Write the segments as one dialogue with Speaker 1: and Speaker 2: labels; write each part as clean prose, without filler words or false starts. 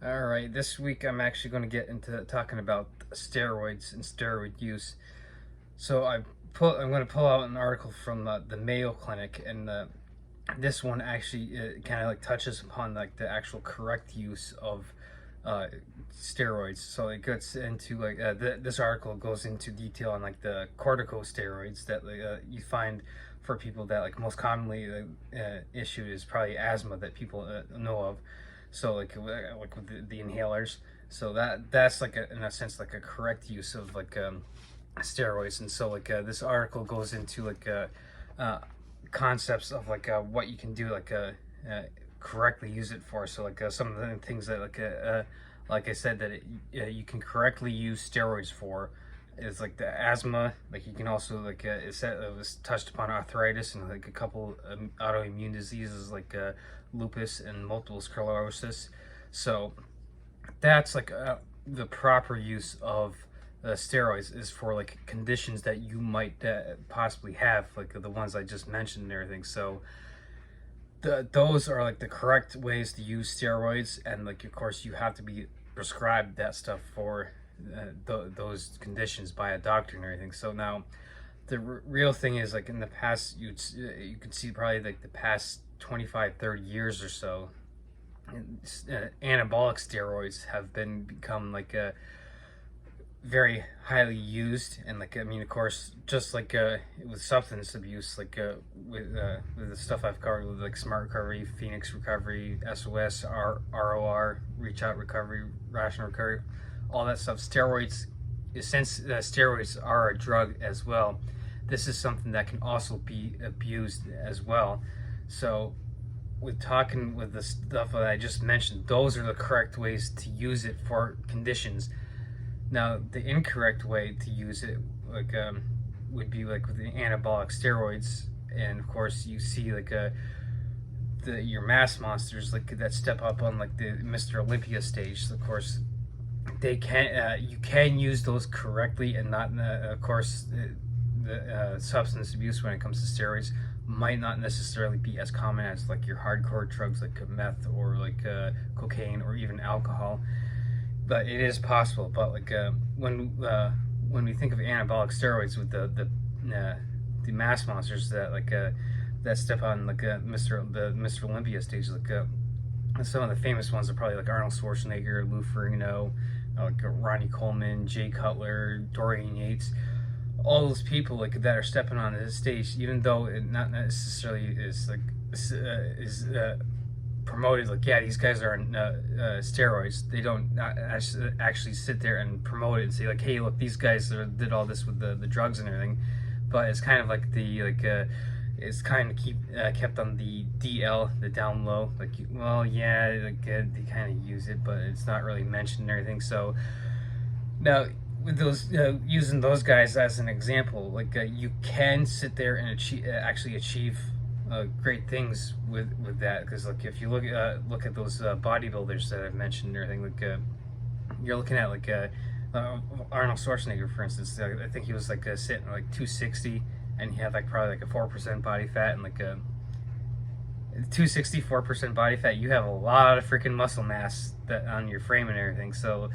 Speaker 1: All right, this week I'm actually going to get into talking about steroids and steroid use. So I'm going to pull out an article from the Mayo Clinic, and this one actually kind of like touches upon like the actual correct use of uh, steroids. So it gets into like this article goes into detail on like the corticosteroids that you find for people that like most commonly issue is probably asthma that people know of. So like with the inhalers. So that's like in a sense like a correct use of like steroids. And so like this article goes into like concepts of like what you can do correctly use it for. So like some of the things that like I said that you can correctly use steroids for is like the asthma. Like you can also like it was touched upon arthritis and like a couple autoimmune diseases like lupus and multiple sclerosis. So that's like the proper use of steroids is for like conditions that you might possibly have, like the ones I just mentioned and everything. So those are like the correct ways to use steroids, and like of course you have to be prescribed that stuff for those conditions by a doctor and everything. So now the real thing is like in the past you could see probably like the past 25-30 years or so, anabolic steroids have become like a very highly used. And like I mean of course just like with substance abuse, like with the stuff I've covered with like Smart Recovery, Phoenix Recovery, SOS, ROR, Reach Out Recovery, Rational Recovery, all that stuff. Steroids, since steroids are a drug as well, this is something that can also be abused as well. So with talking with the stuff that I just mentioned, those are the correct ways to use it for conditions. Now the incorrect way to use it like would be like with the anabolic steroids. And of course you see like your mass monsters like that step up on like the Mr. Olympia stage. Of course they can you can use those correctly, and not of course the substance abuse when it comes to steroids might not necessarily be as common as like your hardcore drugs like meth or like cocaine or even alcohol, but it is possible. But like when we think of anabolic steroids with the mass monsters that like that step on like Mr. Olympia stage, like some of the famous ones are probably like Arnold Schwarzenegger, Lou Ferrigno, like Ronnie Coleman, Jay Cutler, Dorian Yates. All those people like that are stepping on this stage, even though it not necessarily is like promoted like, yeah, these guys are on steroids. They don't actually sit there and promote it and say like, hey, look, these guys did all this with the drugs and everything. But it's kind of like it's kind of kept on the DL, the down low. Like, well, yeah, like they kind of use it, but it's not really mentioned and everything. So now with those using those guys as an example, like you can sit there and actually achieve great things with that. Because like if you look at those bodybuilders that I've mentioned and everything, like you're looking at like Arnold Schwarzenegger, for instance. I think he was like sitting like 260, and he had like probably like a 4% body fat, and like a 264% body fat. You have a lot of freaking muscle mass that on your frame and everything. So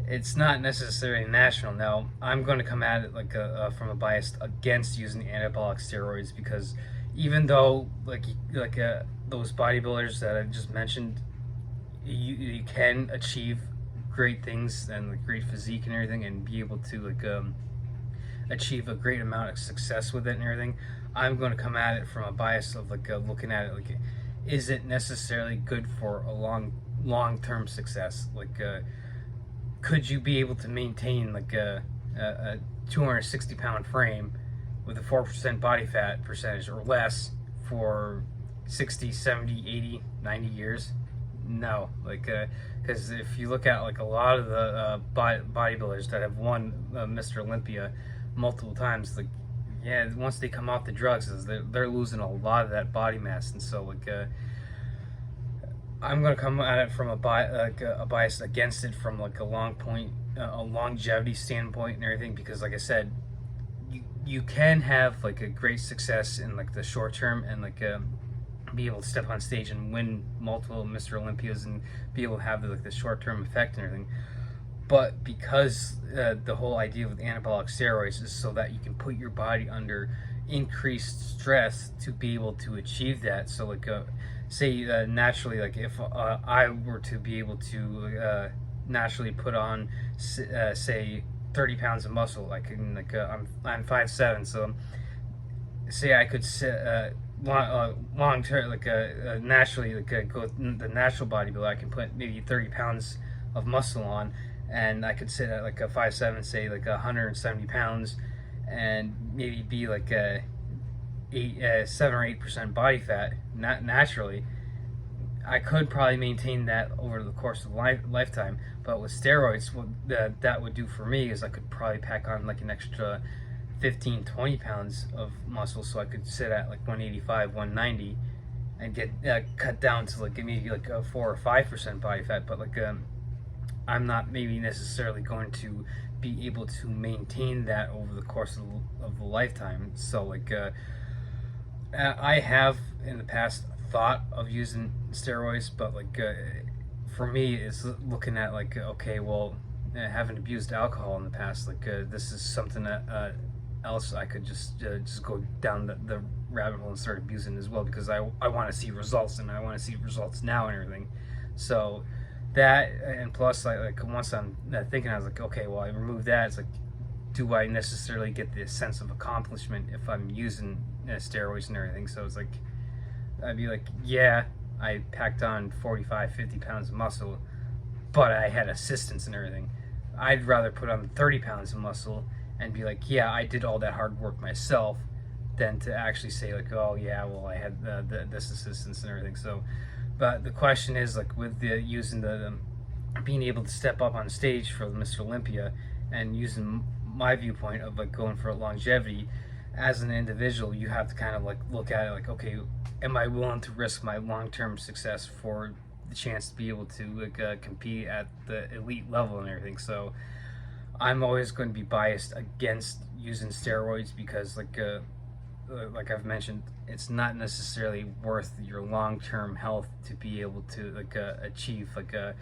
Speaker 1: it's not necessarily natural. Now I'm going to come at it like from a bias against using anabolic steroids, because even though like those bodybuilders that I just mentioned, you can achieve great things and like great physique and everything, and be able to like achieve a great amount of success with it and everything. I'm going to come at it from a bias of like looking at it like, is it necessarily good for a long-term success? Like could you be able to maintain like a 260-pound frame with a 4% body fat percentage or less for 60, 70, 80, 90 years? No. Like because if you look at like a lot of the bodybuilders that have won Mr. Olympia multiple times, like, yeah, once they come off the drugs, they're losing a lot of that body mass. And so like I'm gonna come at it from a bias against it from like a longevity standpoint and everything, because like I said, you can have like a great success in like the short term, and like be able to step on stage and win multiple Mr. Olympias and be able to have like the short-term effect and everything. But because the whole idea with anabolic steroids is so that you can put your body under increased stress to be able to achieve that. So like say naturally, like if I were to be able to naturally put on say 30 pounds of muscle, like I'm 5'7", so say I could long term, like naturally, like go the natural bodybuilder, I can put maybe 30 pounds of muscle on, and I could sit at like a 5'7", say like 170 pounds, and maybe be like 7 or 8% body fat. Not naturally, I could probably maintain that over the course of lifetime. But with steroids, what that would do for me is I could probably pack on like an extra 15-20 pounds of muscle, so I could sit at like 185, 190, and get cut down to like maybe like a 4 or 5% body fat. But like I'm not maybe necessarily going to be able to maintain that over the course of the lifetime. So like I have in the past thought of using steroids, but like for me it's looking at like okay, well, having abused alcohol in the past, like this is something that else I could just go down the rabbit hole and start abusing as well, because I want to see results, and I want to see results now and everything. So that, and plus like once I'm thinking, I was like, okay, well, I remove that, it's like, do I necessarily get the sense of accomplishment if I'm using steroids and everything? So it's like, I'd be like, yeah, I packed on 45-50 pounds of muscle, but I had assistance and everything. I'd rather put on 30 pounds of muscle and be like, yeah, I did all that hard work myself, than to actually say like, oh yeah, well, I had this assistance and everything. So, but the question is, like, with the using the being able to step up on stage for Mr. Olympia, and using my viewpoint of like going for longevity, as an individual, you have to kind of like look at it like, okay, am I willing to risk my long-term success for the chance to be able to like compete at the elite level and everything? So I'm always going to be biased against using steroids, because like I've mentioned, it's not necessarily worth your long-term health to be able to like achieve like a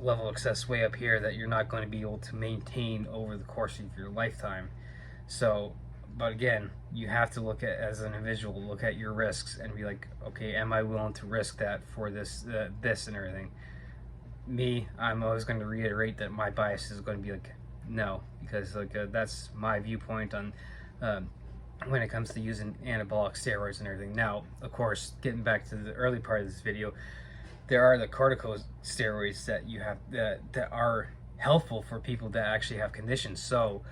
Speaker 1: level of success way up here that you're not going to be able to maintain over the course of your lifetime. So, but again, you have to look at, as an individual, look at your risks and be like, okay, am I willing to risk that for this and everything? Me, I'm always going to reiterate that my bias is going to be like, no, because like that's my viewpoint on when it comes to using anabolic steroids and everything. Now, of course, getting back to the early part of this video, there are the corticosteroids that you have that are helpful for people that actually have conditions. So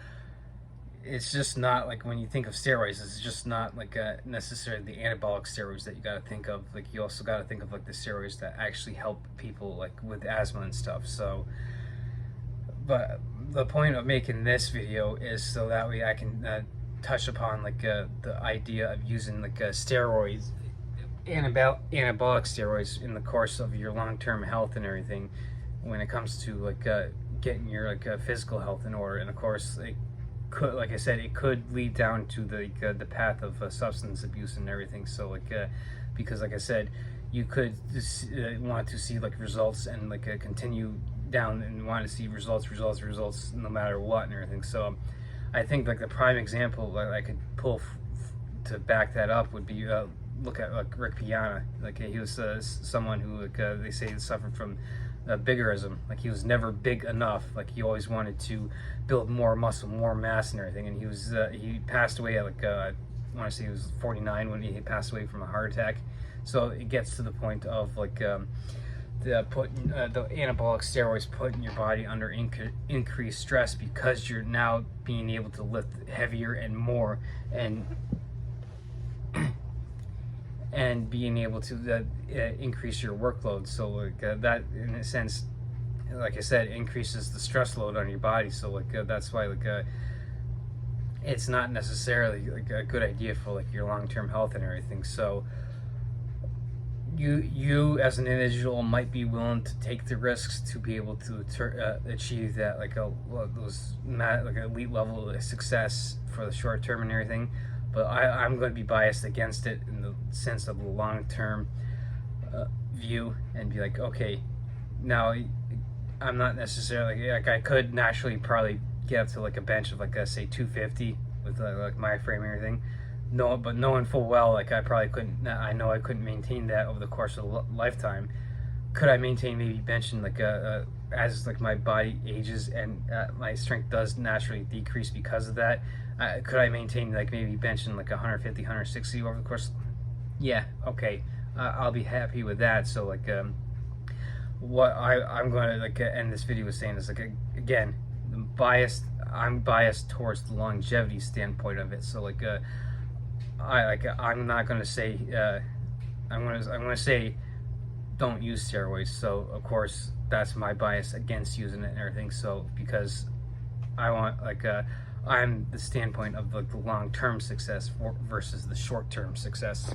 Speaker 1: it's just not like, when you think of steroids, it's just not like necessarily the anabolic steroids that you got to think of. Like, you also got to think of like the steroids that actually help people like with asthma and stuff. So, but the point of making this video is so that way I can touch upon like the idea of using like steroids, anabolic steroids, in the course of your long-term health and everything, when it comes to like getting your like physical health in order. And of course, it could, like I said, it could lead down to the path of substance abuse and everything. So like because like I said, you could want to see like results and like continue down and want to see results no matter what and everything. So I think like the prime example that I could pull to back that up would be look at like Rick Piana. Like he was someone who like they say suffered from bigorism. Like he was never big enough. Like he always wanted to build more muscle, more mass and everything. And he passed away at like I want to say he was 49 when he passed away from a heart attack. So it gets to the point of like the anabolic steroids putting your body under increased stress, because you're now being able to lift heavier and more, and being able to increase your workload. So like that, in a sense, like I said, increases the stress load on your body. So like that's why like it's not necessarily like a good idea for like your long-term health and everything. So you as an individual might be willing to take the risks to be able to achieve that like those like elite level of success for the short term and everything. but I'm going to be biased against it in the sense of the long-term view, and be like, okay, now I'm not necessarily like, I could naturally probably get up to like a bench of like, say 250 with like my frame and everything. No, but knowing full well, like I probably couldn't. I know I couldn't maintain that over the course of a lifetime. Could I maintain maybe benching like as like my body ages and my strength does naturally decrease because of that? Could I maintain like maybe benching like 150, 160 over the course? Yeah, okay, I'll be happy with that. So like, what I'm going to like end this video with saying is like, again, I'm biased towards the longevity standpoint of it. So like, I'm not going to say I'm going to say don't use steroids. So of course that's my bias against using it and everything. So because I want like I'm the standpoint of like the long-term success versus the short-term success.